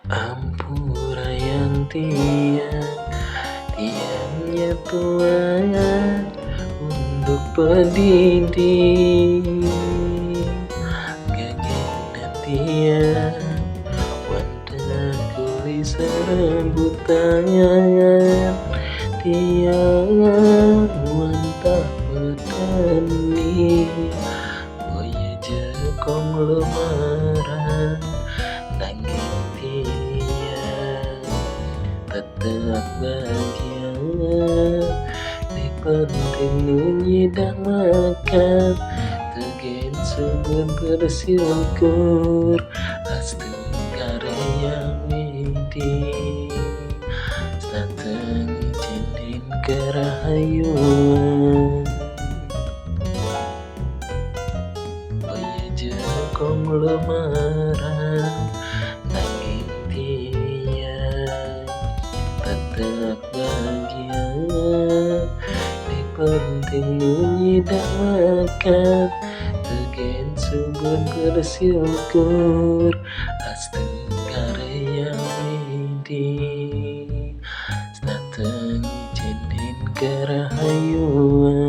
Ampura yang tiangnya tuang untuk pendidik gagana tiang wanda kulis rambutan tiang wanda petani boya jekong lemaran nanging tiang tetap bahagia di penting nyidang makan tegen sebelum bersyukur astu karya midi sateng izinin kerahayuan boya jekong lemaran nanging tiang tetap bahagia di penting nyidang makan tegen subun bersyukur astu karya midi sateng izinin kerahayuan.